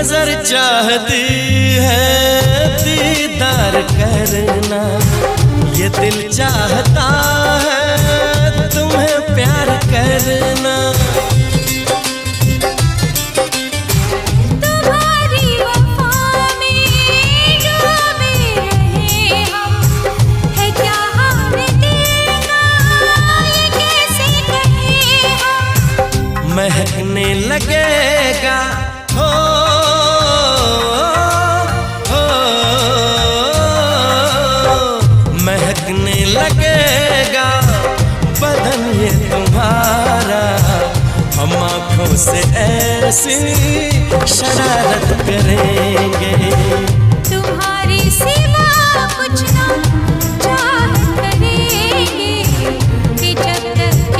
नजर चाहती है दीदार करना, ये दिल चाहता है तुम्हें प्यार करना। तुम्हारी वफा में डूबे रहे हम, है क्या हाल दिल का ये कैसे कहें हम। महकने लगेगा हो महकने लगेगा बदन ये तुम्हारा, हम आँखों से ऐसी शरारत करेंगे। तुम्हारी सिवा कुछ ना